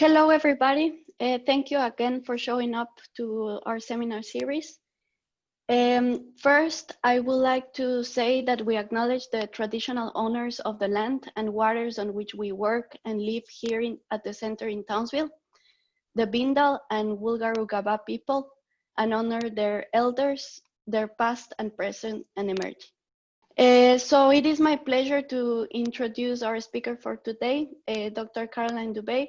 Hello, everybody. Thank you again for showing up to our seminar series. First, I would like to say that we acknowledge the traditional owners of the land and waters on which we work and live here at the center in Townsville, the Bindal and Wulgarugaba people, and honor their elders, their past and present and emerging. So it is my pleasure to introduce our speaker for today, Dr. Caroline Dubé.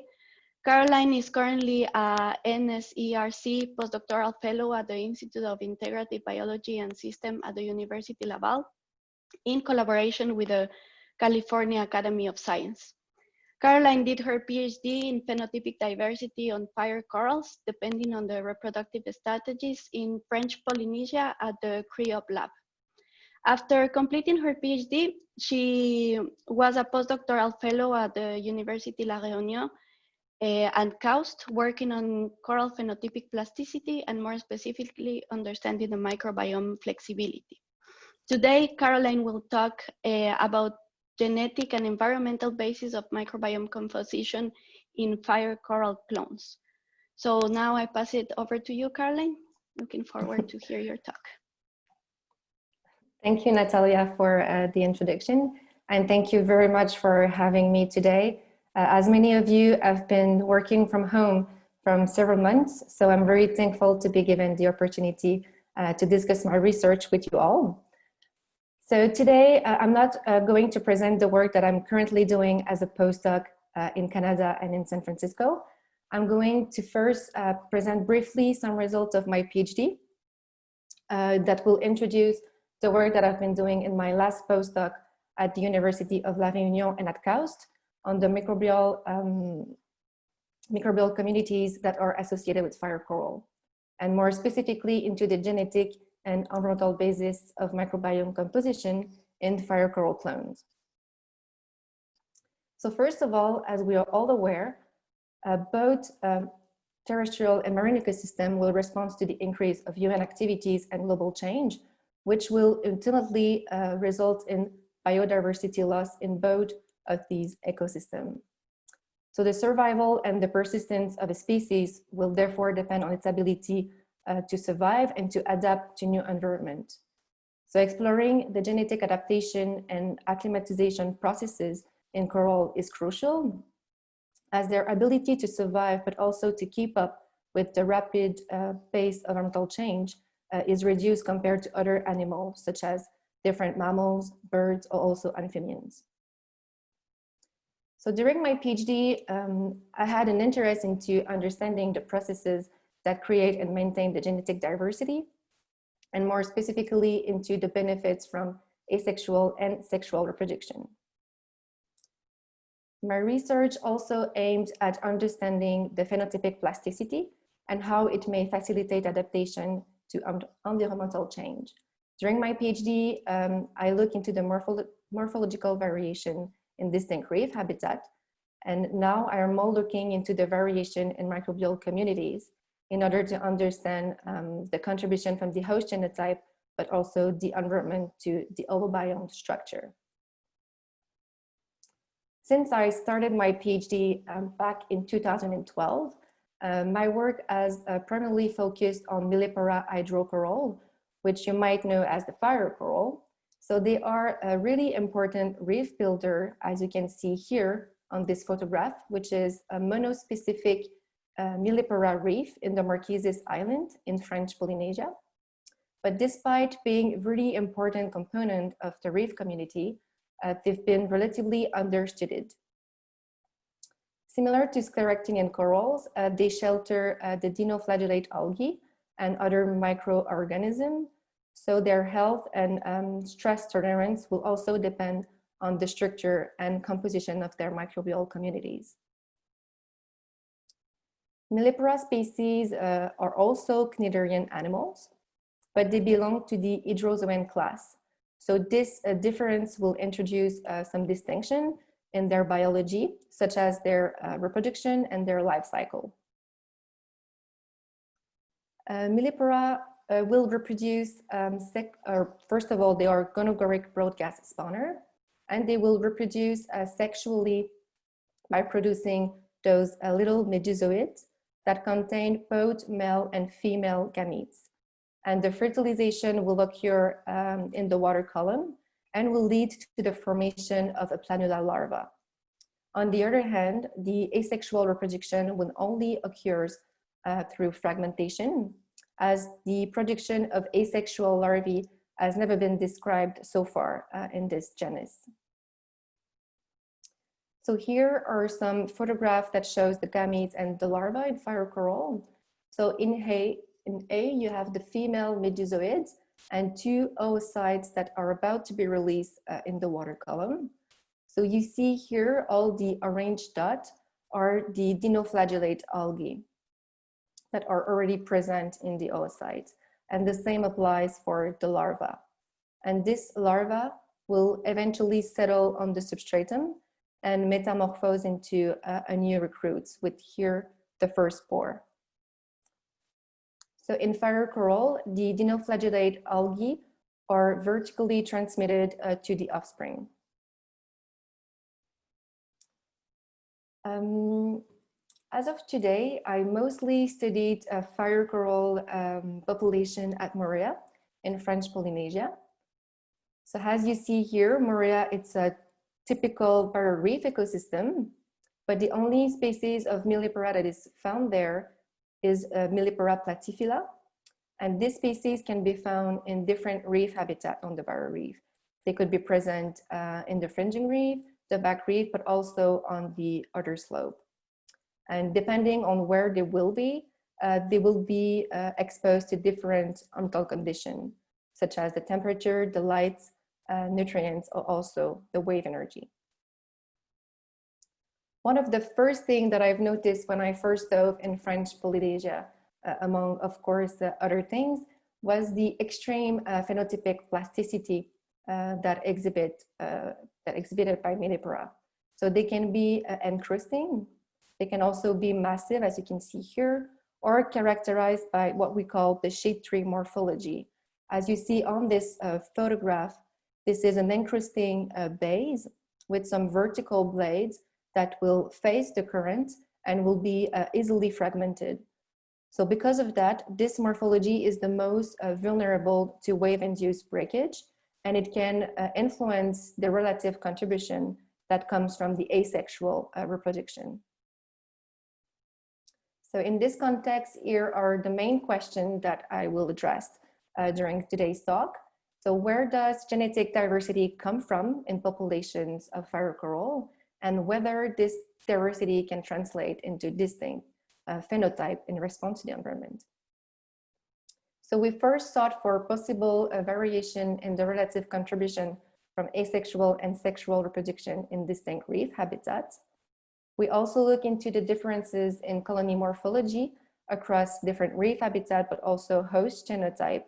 Caroline is currently a NSERC postdoctoral fellow at the Institute of Integrative Biology and System at the University Laval in collaboration with the California Academy of Science. Caroline did her PhD in phenotypic diversity on fire corals, depending on the reproductive strategies in French Polynesia at the CREOP lab. After completing her PhD, she was a postdoctoral fellow at the University La Réunion and KAUST, working on coral phenotypic plasticity and more specifically understanding the microbiome flexibility. Today, Caroline will talk about genetic and environmental basis of microbiome composition in fire coral clones. So now I pass it over to you, Caroline. Looking forward to hear your talk. Thank you, Natalia, for the introduction. And thank you very much for having me today. As many of you have been working from home from several months, so I'm very thankful to be given the opportunity to discuss my research with you all. So today, I'm not going to present the work that I'm currently doing as a postdoc in Canada and in San Francisco. I'm going to first present briefly some results of my PhD that will introduce the work that I've been doing in my last postdoc at the University of La Réunion and at KAUST on the microbial communities that are associated with fire coral, and more specifically into the genetic and environmental basis of microbiome composition in fire coral clones. So first of all, as we are all aware, both terrestrial and marine ecosystem will respond to the increase of human activities and global change, which will ultimately result in biodiversity loss in both of these ecosystems. So the survival and the persistence of a species will therefore depend on its ability to survive and to adapt to new environment. So exploring the genetic adaptation and acclimatization processes in coral is crucial, as their ability to survive but also to keep up with the rapid pace of environmental change is reduced compared to other animals such as different mammals, birds, or also amphibians. So during my PhD, I had an interest into understanding the processes that create and maintain the genetic diversity, and more specifically into the benefits from asexual and sexual reproduction. My research also aimed at understanding the phenotypic plasticity and how it may facilitate adaptation to environmental change. During my PhD, I looked into the morphological variation in distinct reef habitat, and now I am more looking into the variation in microbial communities in order to understand the contribution from the host genotype, but also the environment to the holobiome structure. Since I started my PhD back in 2012, my work has primarily focused on Millepora hydrocoral, which you might know as the fire coral. So they are a really important reef builder, as you can see here on this photograph, which is a monospecific Millepora reef in the Marquises Island in French Polynesia. But despite being a really important component of the reef community, they've been relatively understudied. Similar to scleractinian corals, they shelter the dinoflagellate algae and other microorganisms. So their health and stress tolerance will also depend on the structure and composition of their microbial communities. Millepora species are also cnidarian animals, but they belong to the hydrozoan class. So this difference will introduce some distinction in their biology, such as their reproduction and their life cycle. Millepora will reproduce, first of all, they are gonogoric broadcast spawner, and they will reproduce sexually by producing those little medusoids that contain both male and female gametes. And the fertilization will occur in the water column and will lead to the formation of a planula larva. On the other hand, the asexual reproduction will only occur through fragmentation, as the production of asexual larvae has never been described so far in this genus. So here are some photographs that shows the gametes and the larva in fire coral. So in A, you have the female medusoids and two oocytes that are about to be released in the water column. So you see here all the orange dots are the dinoflagellate algae that are already present in the oocyte. And the same applies for the larva. And this larva will eventually settle on the substratum and metamorphose into a new recruit, with here the first spore. So in fire coral, the dinoflagellate algae are vertically transmitted to the offspring. As of today, I mostly studied fire coral population at Moorea in French Polynesia. So as you see here, Moorea, it's a typical barrier reef ecosystem, but the only species of Millepora that is found there is Millepora platyphila. And this species can be found in different reef habitat on the barrier reef. They could be present in the fringing reef, the back reef, but also on the other slope. And depending on where they will be exposed to different environmental conditions, such as the temperature, the light, nutrients, or also the wave energy. One of the first things that I've noticed when I first dove in French Polynesia, among, of course, other things, was the extreme phenotypic plasticity that exhibited by Millepora. So they can be encrusting, they can also be massive, as you can see here, or characterized by what we call the shade tree morphology. As you see on this photograph, this is an encrusting base with some vertical blades that will face the current and will be easily fragmented. So because of that, this morphology is the most vulnerable to wave-induced breakage, and it can influence the relative contribution that comes from the asexual reproduction. So in this context, here are the main questions that I will address during today's talk. So where does genetic diversity come from in populations of fire coral, and whether this diversity can translate into distinct phenotype in response to the environment? So we first sought for possible variation in the relative contribution from asexual and sexual reproduction in distinct reef habitats. We also look into the differences in colony morphology across different reef habitat, but also host genotype.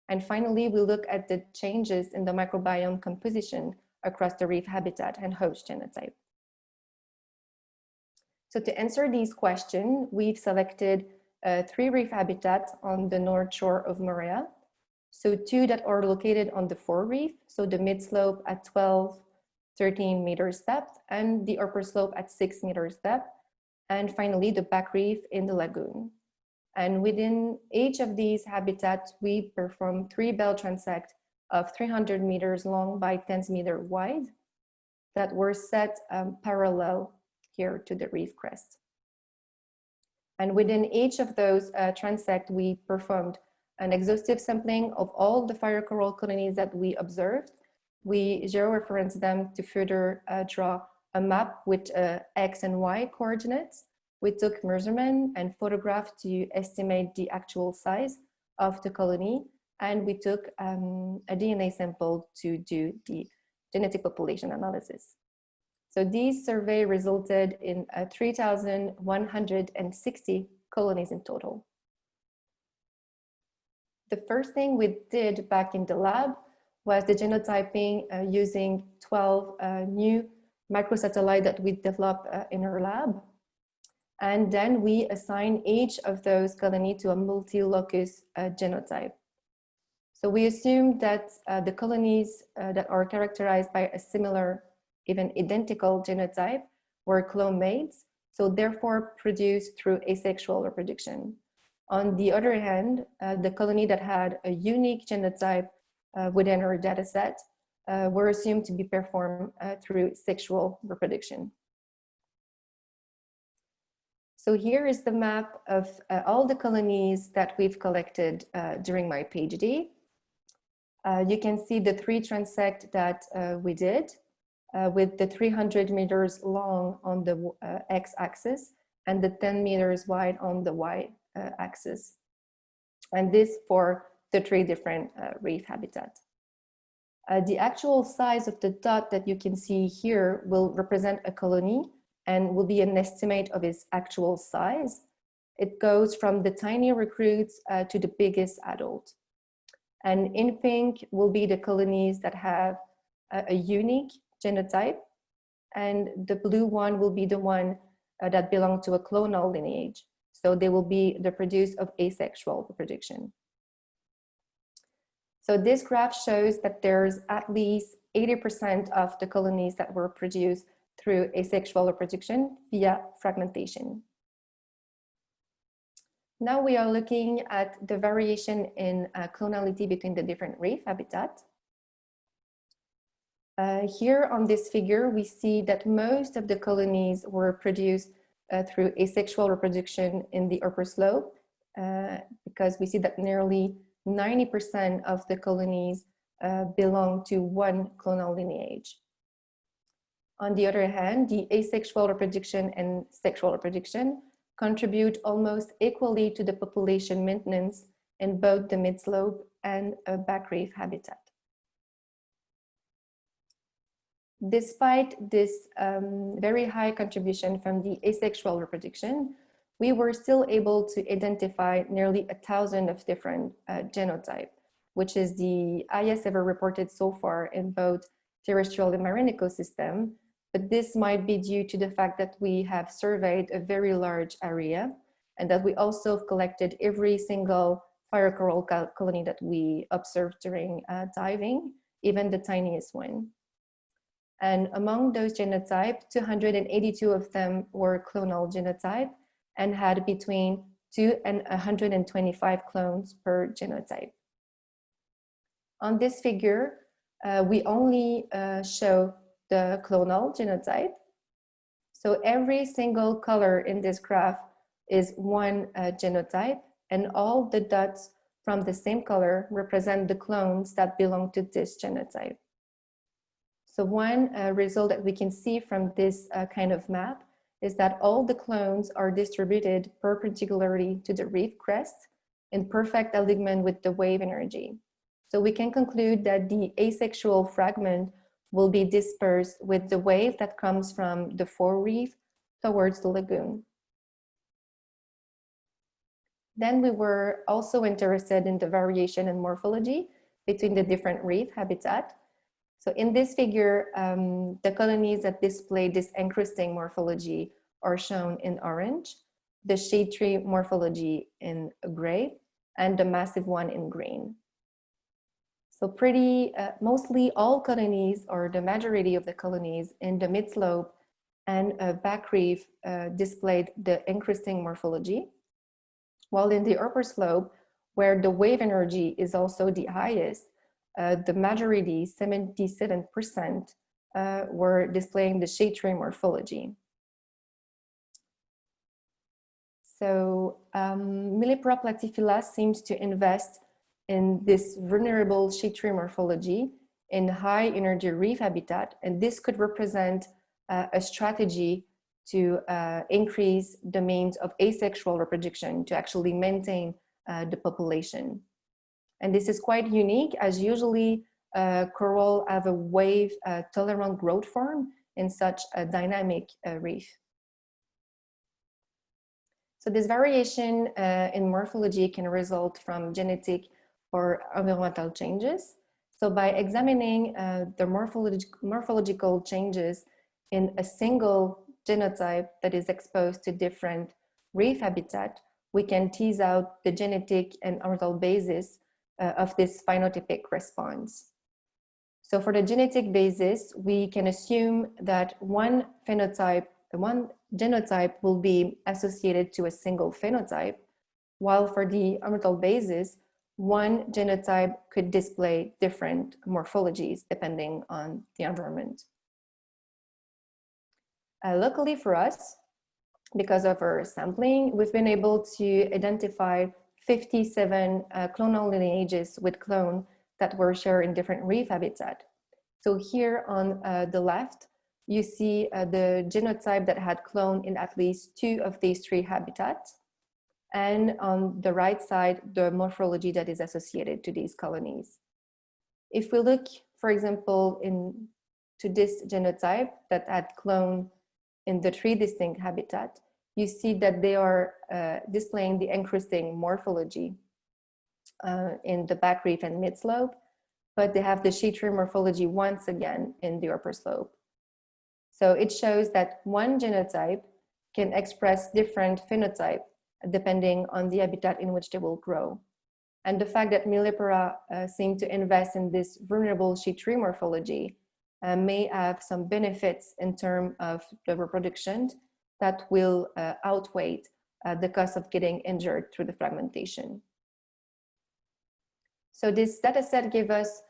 And finally, we look at the changes in the microbiome composition across the reef habitat and host genotype. So to answer these questions, we've selected 3 reef habitats on the North Shore of Moorea. So 2 that are located on the fore reef, so the mid slope at 13 meters depth, and the upper slope at 6 meters depth, and finally the back reef in the lagoon. And within each of these habitats, we perform 3 bell transects of 300 meters long by 10 meters wide that were set parallel here to the reef crest. And within each of those transects, we performed an exhaustive sampling of all the fire coral colonies that we observed. We georeferenced them to further draw a map with X and Y coordinates. We took measurement and photograph to estimate the actual size of the colony, and we took a DNA sample to do the genetic population analysis. So these surveys resulted in 3,160 colonies in total. The first thing we did back in the lab was the genotyping using 12 new microsatellites that we developed in our lab. And then we assign each of those colonies to a multi-locus genotype. So we assume that the colonies that are characterized by a similar, even identical genotype were clone mates. so therefore produced through asexual reproduction. On the other hand, the colony that had a unique genotype within our data set were assumed to be performed through sexual reproduction. So here is the map of all the colonies that we've collected during my PhD. You can see the 3 transect that we did with the 300 meters long on the x-axis and the 10 meters wide on the y-axis. And this for the 3 different reef habitats. The actual size of the dot that you can see here will represent a colony and will be an estimate of its actual size. It goes from the tiny recruits to the biggest adult. And in pink will be the colonies that have a unique genotype, and the blue one will be the one that belong to a clonal lineage. So they will be the produce of asexual reproduction. So this graph shows that there's at least 80% of the colonies that were produced through asexual reproduction via fragmentation. Now we are looking at the variation in clonality between the different reef habitats. Here on this figure, we see that most of the colonies were produced through asexual reproduction in the upper slope, because we see that nearly 90% of the colonies belong to one clonal lineage. On the other hand, the asexual reproduction and sexual reproduction contribute almost equally to the population maintenance in both the mid-slope and back reef habitat. Despite this very high contribution from the asexual reproduction, we were still able to identify nearly 1,000 of different genotypes, which is the highest ever reported so far in both terrestrial and marine ecosystem. But this might be due to the fact that we have surveyed a very large area and that we also collected every single fire coral colony that we observed during diving, even the tiniest one. And among those genotypes, 282 of them were clonal genotype and had between 2 and 125 clones per genotype. On this figure, we only show the clonal genotype. So every single color in this graph is one genotype, and all the dots from the same color represent the clones that belong to this genotype. So one result that we can see from this kind of map is that all the clones are distributed perpendicularly to the reef crest in perfect alignment with the wave energy. So we can conclude that the asexual fragment will be dispersed with the wave that comes from the forereef towards the lagoon. Then we were also interested in the variation in morphology between the different reef habitat. So in this figure, the colonies that display this encrusting morphology are shown in orange, the shade tree morphology in gray, and the massive one in green. So mostly all colonies, or the majority of the colonies in the mid-slope and back reef displayed the encrusting morphology, while in the upper slope, where the wave energy is also the highest, the majority, 77%, were displaying the shade tree morphology. So Millepora platyphila seems to invest in this vulnerable shade tree morphology in high energy reef habitat, and this could represent a strategy to increase the means of asexual reproduction to actually maintain the population. And this is quite unique, as usually coral have a wave tolerant growth form in such a dynamic reef. So this variation in morphology can result from genetic or environmental changes. So by examining the morphological changes in a single genotype that is exposed to different reef habitat, we can tease out the genetic and environmental basis of this phenotypic response. So for the genetic basis, we can assume that one phenotype one genotype will be associated to a single phenotype, while for the orbital basis, one genotype could display different morphologies depending on the environment. Luckily for us, because of our sampling, we've been able to identify 57 clonal lineages with clone that were shared in different reef habitat. So here on the left, you see the genotype that had clone in at least 2 of these 3 habitats. And on the right side, the morphology that is associated to these colonies. If we look, for example, to this genotype that had clone in the 3 distinct habitats, you see that they are displaying the encrusting morphology in the back reef and mid slope, but they have the sheet tree morphology once again in the upper slope. So it shows that one genotype can express different phenotype depending on the habitat in which they will grow. And the fact that Millepora seem to invest in this vulnerable sheet tree morphology may have some benefits in terms of the reproduction that will outweigh the cost of getting injured through the fragmentation. So this data set gave us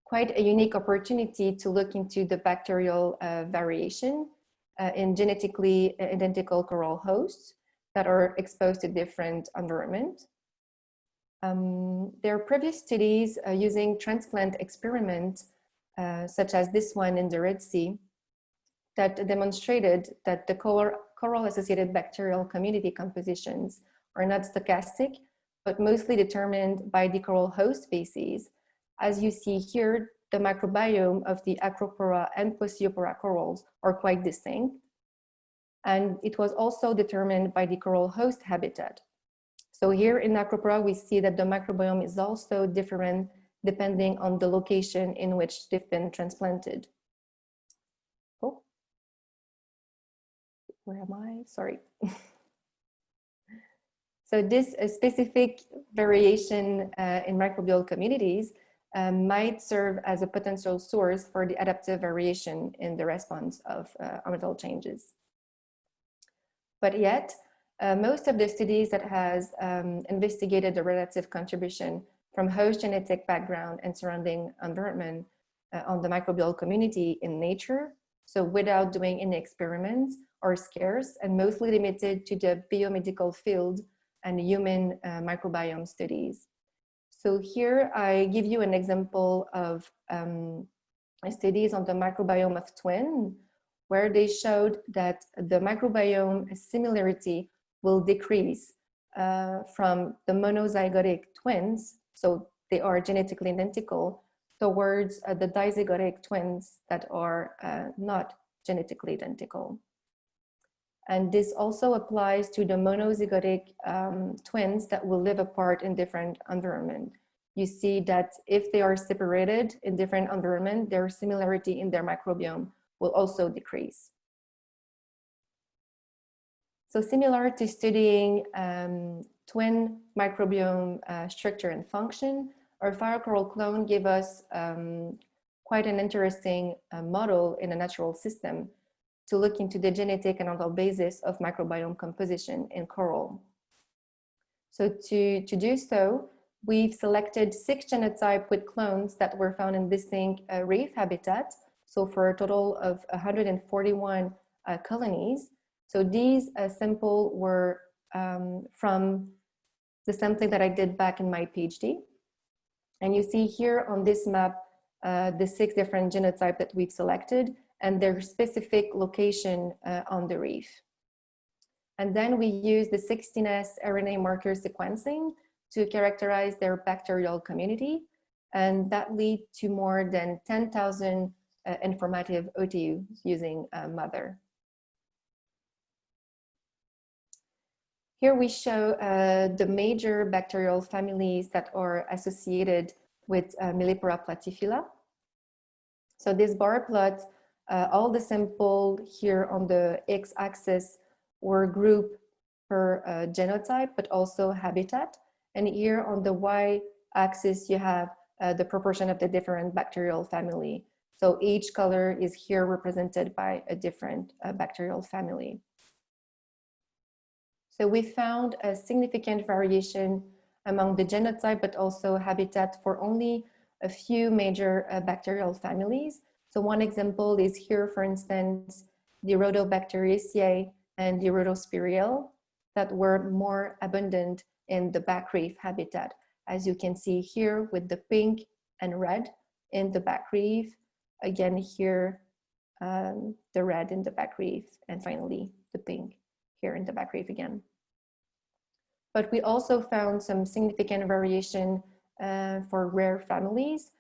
quite a unique opportunity to look into the bacterial variation in genetically identical coral hosts that are exposed to different environments. There are previous studies using transplant experiments, such as this one in the Red Sea, that demonstrated that the coral-associated bacterial community compositions are not stochastic, but mostly determined by the coral host species. As you see here, the microbiome of the Acropora and Posipora corals are quite distinct. And it was also determined by the coral host habitat. So here in Acropora, we see that the microbiome is also different depending on the location in which they've been transplanted. Oh, where am I? Sorry. So this specific variation in microbial communities might serve as a potential source for the adaptive variation in the response of orbital changes. But yet, most of the studies that has investigated the relative contribution from host genetic background and surrounding environment on the microbial community in nature, so without doing any experiments, are scarce and mostly limited to the biomedical field and human microbiome studies. So here I give you an example of studies on the microbiome of twins, where they showed that the microbiome similarity will decrease from the monozygotic twins, so they are genetically identical, towards the dizygotic twins that are not genetically identical. And this also applies to the monozygotic twins that will live apart in different environments. You see that if they are separated in different environments, their similarity in their microbiome will also decrease. So similar to studying twin microbiome structure and function, our fire coral clone gave us quite an interesting model in a natural system to look into the genetic and orbital basis of microbiome composition in coral. So to do so, we've selected 6 genotypes with clones that were found in distinct reef habitats. So for a total of 141 colonies. So these samples were from the sampling that I did back in my PhD. And you see here on this map, the 6 different genotypes that we've selected and their specific location on the reef. And then we use the 16S RNA marker sequencing to characterize their bacterial community. And that lead to more than 10,000 informative OTU using mother. Here we show the major bacterial families that are associated with Millepora platyphila. So this bar plot, all the sample here on the x-axis were grouped per genotype, but also habitat. And here on the y-axis, you have the proportion of the different bacterial family So each color is here represented by a different bacterial family. So we found a significant variation among the genotype, but also habitat for only a few major bacterial families. So one example is here, for instance, the Rhodobacteriaceae and the Rhodospirial that were more abundant in the back reef habitat, as you can see here with the pink and red in the back reef. Again here, the red in the back reef, and finally the pink here in the back reef again. But we also found some significant variation for rare families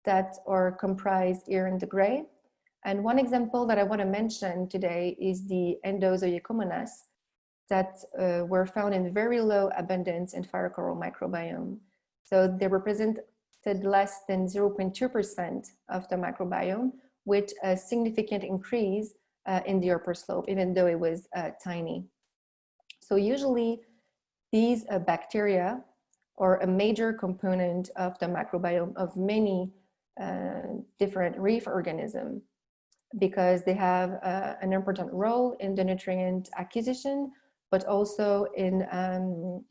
that are comprised here in the gray. And one example that I want to mention today is the endosymbionts that were found in very low abundance in hydrocoral microbiome. So they represented less than 0.2% of the microbiome, with a significant increase in the upper slope, even though it was tiny. So usually these bacteria are a major component of the microbiome of many different reef organisms, because they have an important role in the nutrient acquisition, but also in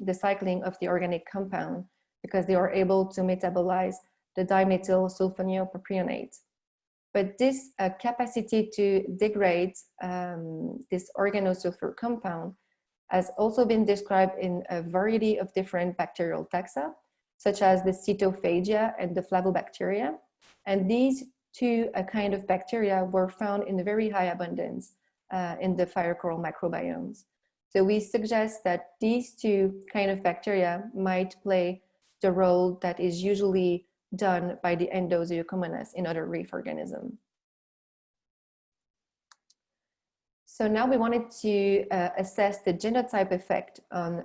the cycling of the organic compound, because they are able to metabolize the dimethyl sulfonylpropionate. But this capacity to degrade this organosulfur compound has also been described in a variety of different bacterial taxa, such as the Cytophagia and the Flavobacteria. And these two kind of bacteria were found in very high abundance in the hydrocoral microbiomes. So we suggest that these two kind of bacteria might play the role that is usually done by the endosymbionts in other reef organisms. So now we wanted to assess the genotype effect on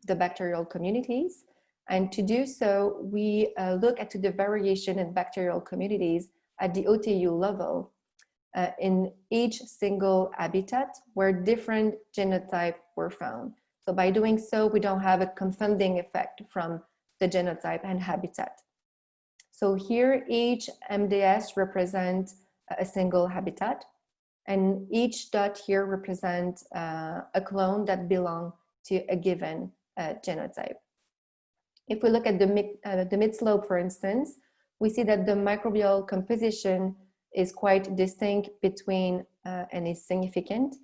the bacterial communities. And to do so, we look at the variation in bacterial communities at the OTU level in each single habitat where different genotypes were found. So by doing so, we don't have a confounding effect from the genotype and habitat. So here, each MDS represents a single habitat, and each dot here represents a clone that belongs to a given genotype. If we look at the mid-slope, for instance, we see that the microbial composition is quite distinct between, and is significant,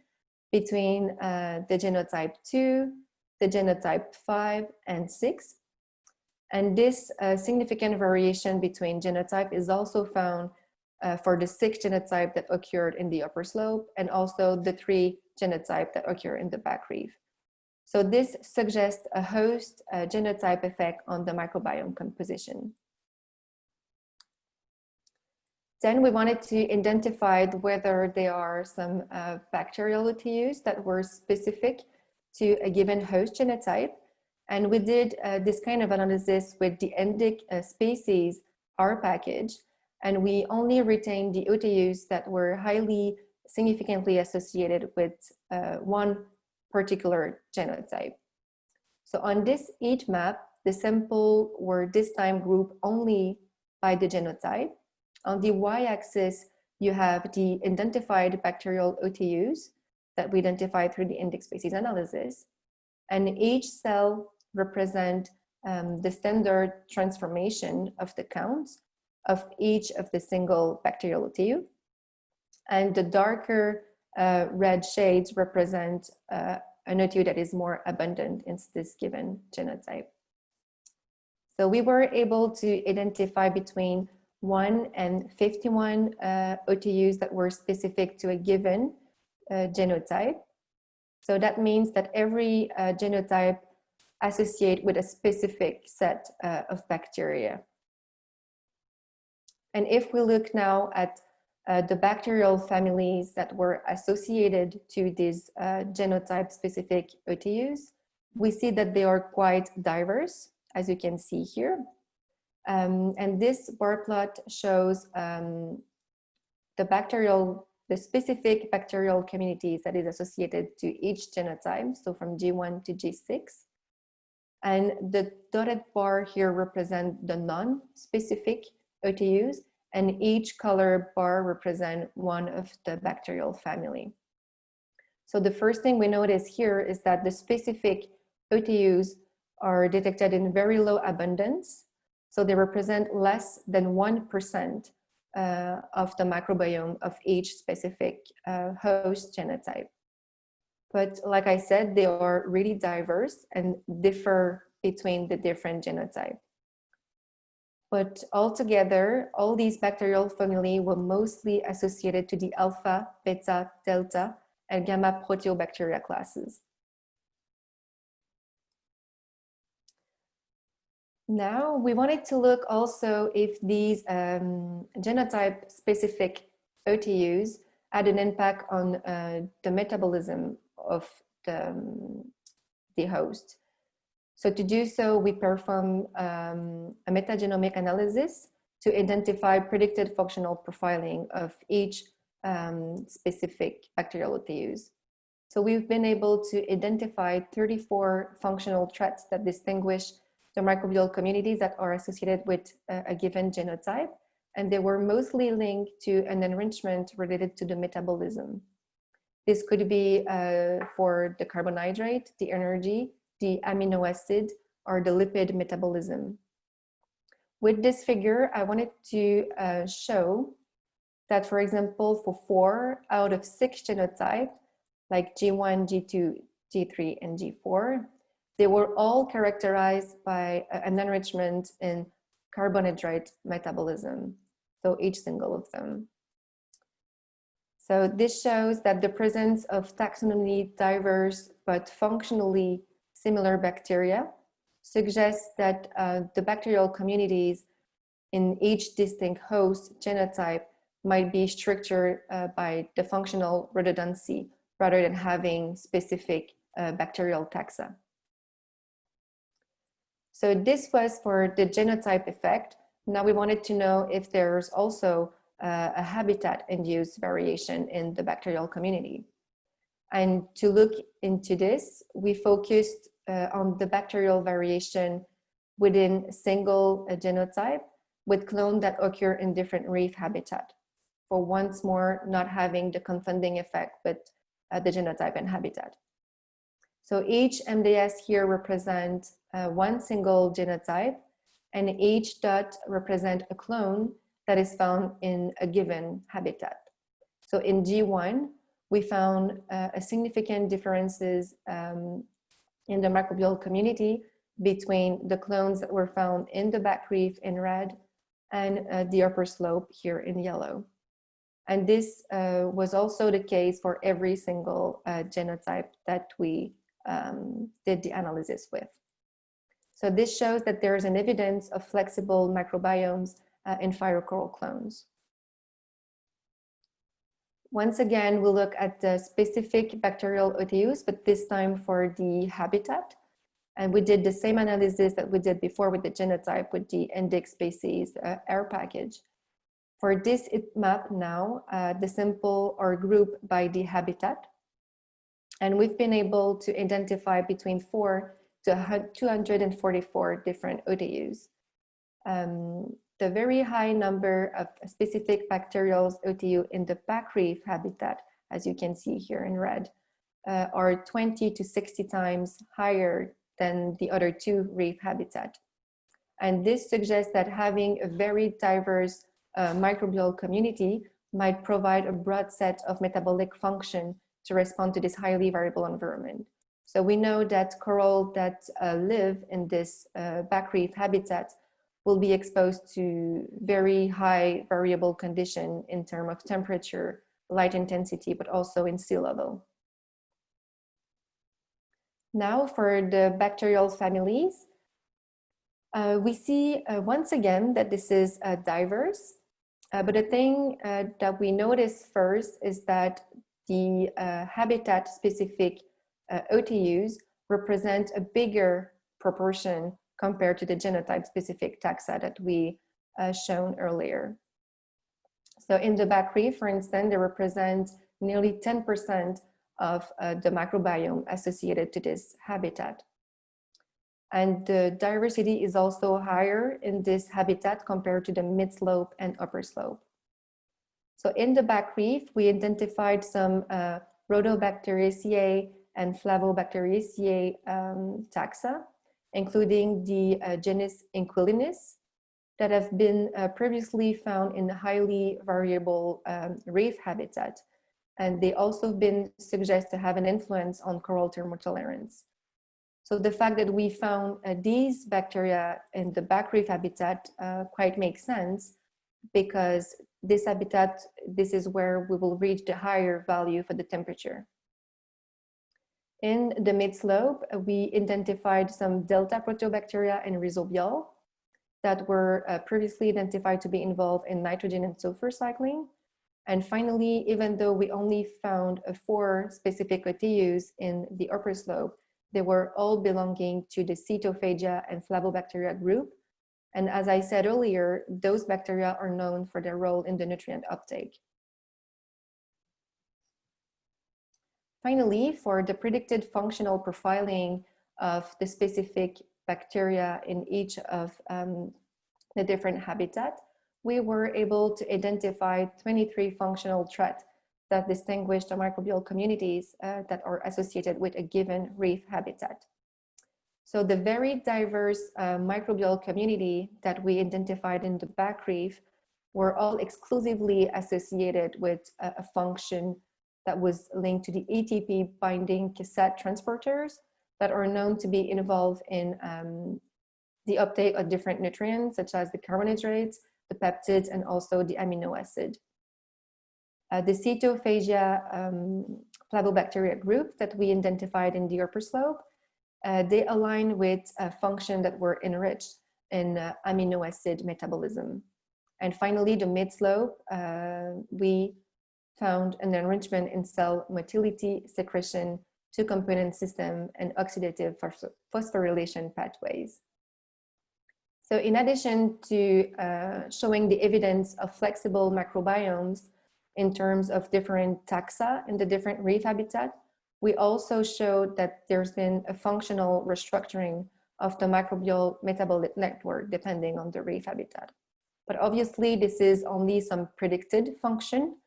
between the genotype 2, the genotype 5, and 6. And this significant variation between genotype is also found for the 6 genotype that occurred in the upper slope, and also the 3 genotype that occur in the back reef. So this suggests a host genotype effect on the microbiome composition. Then we wanted to identify whether there are some bacterial OTUs that were specific to a given host genotype. And we did this kind of analysis with the endic species R package, and we only retained the OTUs that were highly significantly associated with one particular genotype. So on this heat map, the sample were this time grouped only by the genotype. On the y-axis, you have the identified bacterial OTUs that we identified through the index species analysis. And each cell represents the standard transformation of the counts of each of the single bacterial OTU. And the darker red shades represent an OTU that is more abundant in this given genotype. So we were able to identify between 1 and 51 OTUs that were specific to a given genotype. So that means that every genotype associates with a specific set of bacteria. And if we look now at the bacterial families that were associated to these genotype-specific OTUs, we see that they are quite diverse, as you can see here. And this bar plot shows the specific bacterial communities that is associated to each genotype, so from G1 to G6. And the dotted bar here represent the non-specific OTUs, and each color bar represents one of the bacterial family. So the first thing we notice here is that the specific OTUs are detected in very low abundance. So they represent less than 1% of the microbiome of each specific host genotype. But like I said, they are really diverse and differ between the different genotypes. But altogether, all these bacterial family were mostly associated to the alpha, beta, delta, and gamma proteobacteria classes. Now, we wanted to look also if these genotype-specific OTUs had an impact on the metabolism of the host. So to do so, we perform a metagenomic analysis to identify predicted functional profiling of each specific bacterial OTUs. So we've been able to identify 34 functional traits that distinguish the microbial communities that are associated with a given genotype, and they were mostly linked to an enrichment related to the metabolism. This could be for the carbohydrate, the energy, the amino acid, or the lipid metabolism. With this figure, I wanted to show that, for example, for 4 out of 6 genotypes, like G1, G2, G3, and G4, they were all characterized by an enrichment in carbohydrate metabolism, so each single of them. So this shows that the presence of taxonomically diverse but functionally similar bacteria suggests that the bacterial communities in each distinct host genotype might be structured by the functional redundancy rather than having specific bacterial taxa. So this was for the genotype effect. Now we wanted to know if there's also a habitat-induced variation in the bacterial community. And to look into this, we focused on the bacterial variation within single genotype with clones that occur in different reef habitat, for once more not having the confounding effect with the genotype and habitat. So each MDS here represents one single genotype, and each dot represents a clone that is found in a given habitat. So in G1, we found a significant differences in the microbial community between the clones that were found in the back reef in red and the upper slope here in yellow. And this was also the case for every single genotype that we did the analysis with. So this shows that there is an evidence of flexible microbiomes in hydrocoral clones. Once again, we'll look at the specific bacterial OTUs, but this time for the habitat. And we did the same analysis that we did before with the genotype with the index species air package. For this map now, the sample are grouped by the habitat. And we've been able to identify between 4 to 244 different OTUs. The very high number of specific bacterial OTU in the back reef habitat, as you can see here in red, are 20 to 60 times higher than the other 2 reef habitat. And this suggests that having a very diverse microbial community might provide a broad set of metabolic function to respond to this highly variable environment. So we know that coral that live in this back reef habitat will be exposed to very high variable condition in terms of temperature, light intensity, but also in sea level. Now for the bacterial families, we see once again that this is diverse, but the thing that we notice first is that the habitat-specific OTUs represent a bigger proportion compared to the genotype-specific taxa that we shown earlier. So in the back reef, for instance, they represent nearly 10% of the microbiome associated to this habitat. And the diversity is also higher in this habitat compared to the mid-slope and upper slope. So in the back reef, we identified some Rhodobacteriaceae and Flavobacteriaceae taxa, including the genus Inquilinus, that have been previously found in the highly variable reef habitat. And they also been suggested to have an influence on coral thermotolerance. So the fact that we found these bacteria in the back reef habitat quite makes sense, because this habitat, this is where we will reach the higher value for the temperature. In the mid-slope, we identified some delta protobacteria and rhizobial that were previously identified to be involved in nitrogen and sulfur cycling. And finally, even though we only found 4 specific OTUs in the upper slope, they were all belonging to the Cetophagia and Flavobacteria group. And as I said earlier, those bacteria are known for their role in the nutrient uptake. Finally, for the predicted functional profiling of the specific bacteria in each of the different habitats, we were able to identify 23 functional traits that distinguish the microbial communities that are associated with a given reef habitat. So the very diverse microbial community that we identified in the back reef were all exclusively associated with a function that was linked to the ATP binding cassette transporters that are known to be involved in the uptake of different nutrients, such as the carbohydrates, the peptides, and also the amino acid. The Cetophagia Flavobacteria group that we identified in the upper slope, they align with a function that were enriched in amino acid metabolism. And finally, the mid-slope, we found an enrichment in cell motility, secretion, two-component system, and oxidative phosphorylation pathways. So in addition to showing the evidence of flexible microbiomes in terms of different taxa in the different reef habitat, we also showed that there's been a functional restructuring of the microbial metabolic network depending on the reef habitat. But obviously this is only some predicted function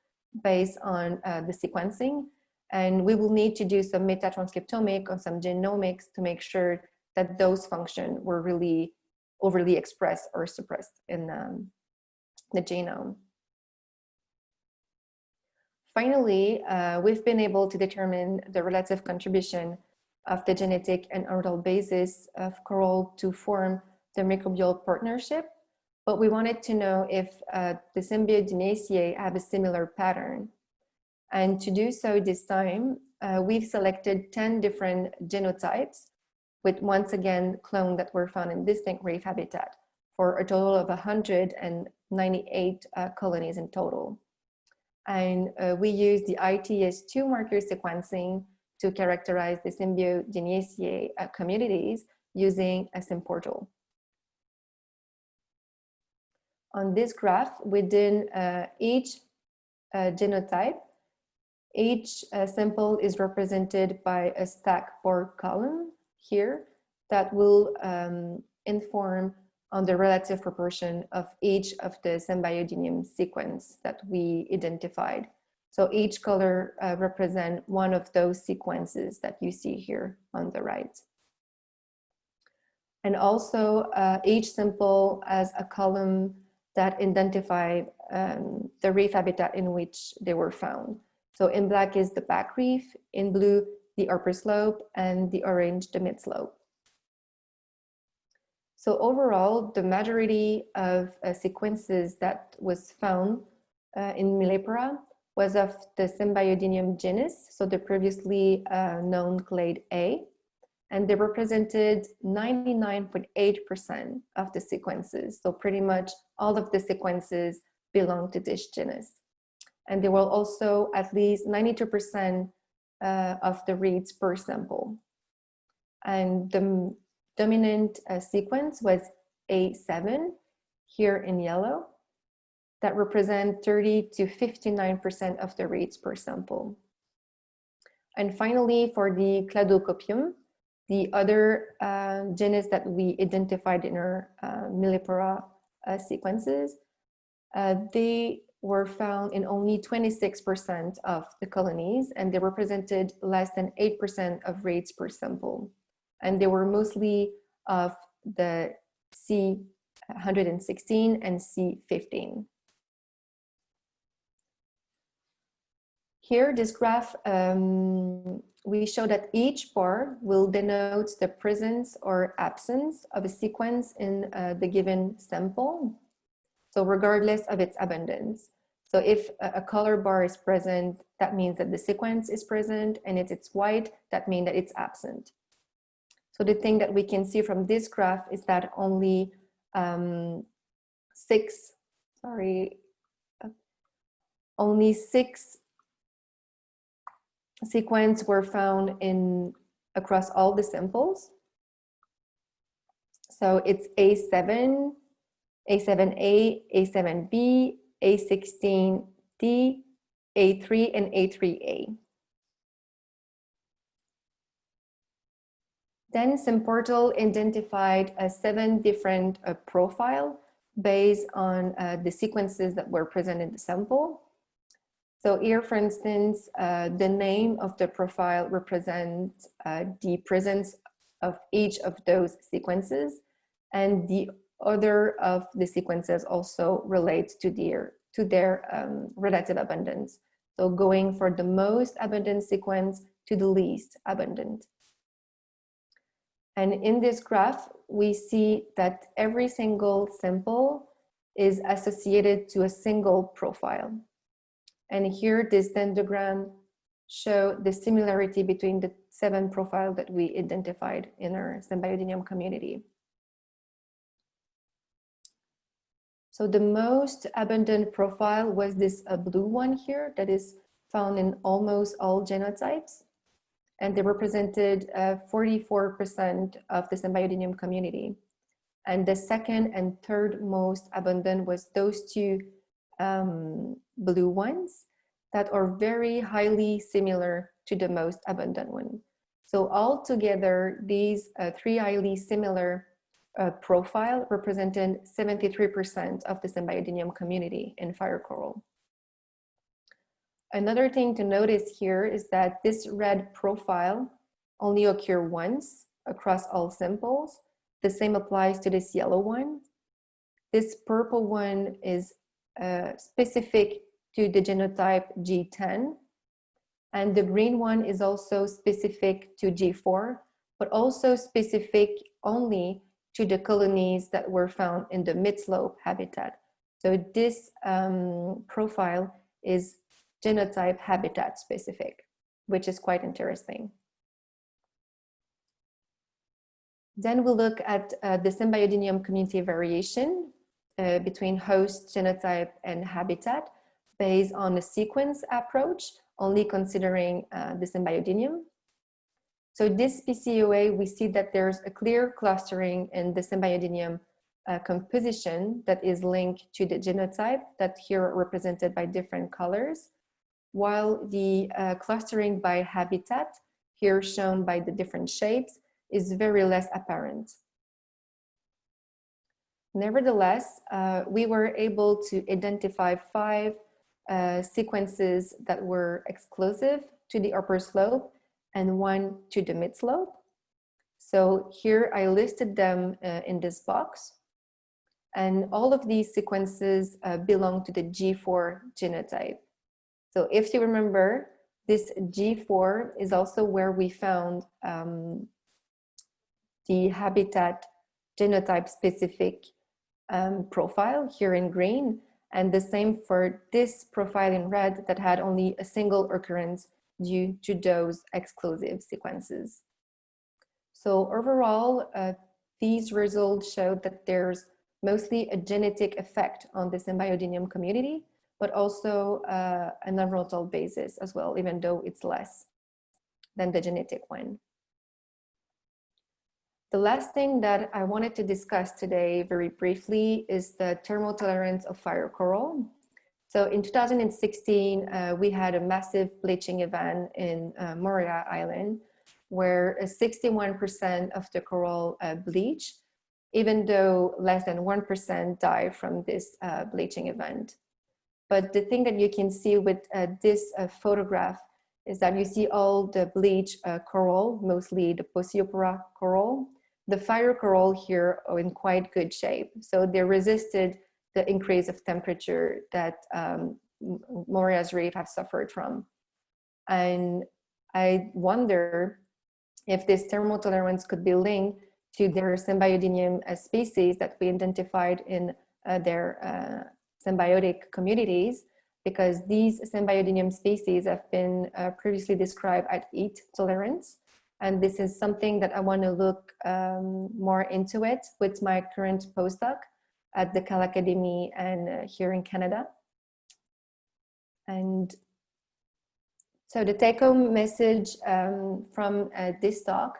based on the sequencing, and we will need to do some metatranscriptomic or some genomics to make sure that those functions were really overly expressed or suppressed in the genome. Finally, we've been able to determine the relative contribution of the genetic and orbital basis of coral to form the microbial partnership, but we wanted to know if the Symbiodiniaceae have a similar pattern. And to do so this time, we've selected 10 different genotypes with, once again, clones that were found in distinct reef habitat for a total of 198 colonies in total. And we use the ITS2 marker sequencing to characterize the Symbiodiniaceae communities using a SymPortal. On this graph, within each genotype, each sample is represented by a stack bar column here that will inform on the relative proportion of each of the Symbiodinium sequence that we identified. So each color represents one of those sequences that you see here on the right. And also each sample has a column that identified the reef habitat in which they were found. So in black is the back reef, in blue the upper slope, and the orange the mid slope. So overall, the majority of sequences that was found in Millepora was of the Symbiodinium genus, so the previously known clade A, and they represented 99.8% of the sequences. So pretty much all of the sequences belong to this genus. And there were also at least 92% of the reads per sample. And the dominant sequence was A7, here in yellow, that represent 30 to 59% of the reads per sample. And finally, for the cladocopium, The other genus that we identified in our Millepora sequences, they were found in only 26% of the colonies, and they represented less than 8% of rates per sample. And they were mostly of the C116 and C15. Here, this graph, we show that each bar will denote the presence or absence of a sequence in the given sample. So regardless of its abundance. So if a color bar is present, that means that the sequence is present, and if it's white, that means that it's absent. So the thing that we can see from this graph is that only only six sequences were found across all the samples. So it's A7, A7A, A7B, A16D, A3, and A3A. Then SimPortal identified 7 different profiles based on the sequences that were present in the sample. So here, for instance, the name of the profile represents the presence of each of those sequences, and the other of the sequences also relate to their relative abundance. So going for the most abundant sequence to the least abundant. And in this graph, we see that every single sample is associated to a single profile. And here, this dendrogram shows the similarity between the 7 profiles that we identified in our Symbiodinium community. So the most abundant profile was this blue one here that is found in almost all genotypes. And they represented 44% of the Symbiodinium community. And the second and third most abundant was those 2 blue ones that are very highly similar to the most abundant one. So altogether, these 3 highly similar profile represented 73% of the Symbiodinium community in fire coral. Another thing to notice here is that this red profile only occurs once across all samples. The same applies to this yellow one. This purple one is specific to the genotype G10, and the green one is also specific to G4, but also specific only to the colonies that were found in the mid-slope habitat. So this profile is genotype habitat specific, which is quite interesting. Then we look at the Symbiodinium community variation between host, genotype, and habitat based on a sequence approach, only considering the Symbiodinium. So this PCOA, we see that there's a clear clustering in the Symbiodinium composition that is linked to the genotype that here are represented by different colors, while the clustering by habitat, here shown by the different shapes, is very less apparent. Nevertheless, we were able to identify 5 sequences that were exclusive to the upper slope and 1 to the mid slope. So here I listed them in this box, and all of these sequences belong to the G4 genotype. So if you remember, this G4 is also where we found the habitat genotype-specific profile here in green, and the same for this profile in red that had only a single occurrence due to those exclusive sequences. So overall, these results showed that there's mostly a genetic effect on the Symbiodinium community, but also a non-frontal basis as well, even though it's less than the genetic one. The last thing that I wanted to discuss today very briefly is the thermal tolerance of fire coral. So in 2016, we had a massive bleaching event in Moorea Island, where 61% of the coral bleach, even though less than 1% die from this bleaching event. But the thing that you can see with this photograph is that you see all the bleach coral, mostly the Millepora coral. The fire coral here are in quite good shape. So they resisted the increase of temperature that Moorea's reef have suffered from. And I wonder if this thermotolerance could be linked to their Symbiodinium species that we identified in their symbiotic communities, because these Symbiodinium species have been previously described at heat tolerance. And this is something that I want to look more into it with my current postdoc at the Cal Academy and here in Canada. And so the take-home message from this talk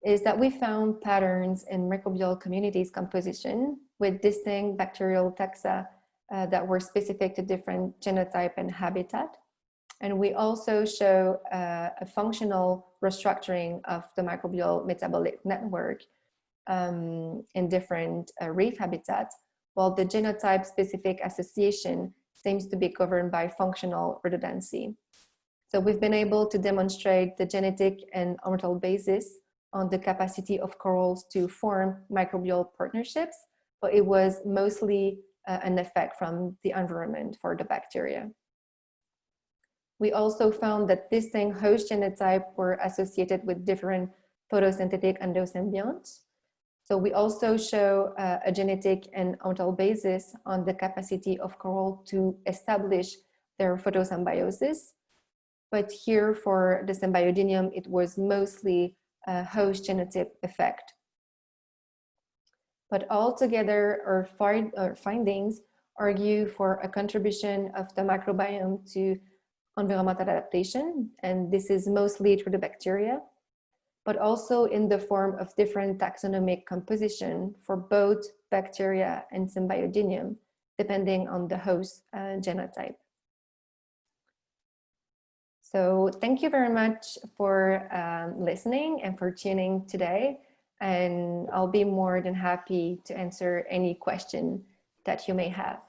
is that we found patterns in microbial communities composition with distinct bacterial taxa that were specific to different genotype and habitat. And we also show a functional restructuring of the microbial metabolic network in different reef habitats, while the genotype-specific association seems to be governed by functional redundancy. So we've been able to demonstrate the genetic and orbital basis on the capacity of corals to form microbial partnerships, but it was mostly an effect from the environment for the bacteria. We also found that distinct host genotypes were associated with different photosynthetic endosymbionts. So we also show a genetic and orbital basis on the capacity of coral to establish their photosymbiosis. But here for the Symbiodinium, it was mostly a host genotype effect. But altogether, our findings argue for a contribution of the microbiome to environmental adaptation, and this is mostly through the bacteria, but also in the form of different taxonomic composition for both bacteria and Symbiodinium, depending on the host genotype. So thank you very much for listening and for tuning today. And I'll be more than happy to answer any question that you may have.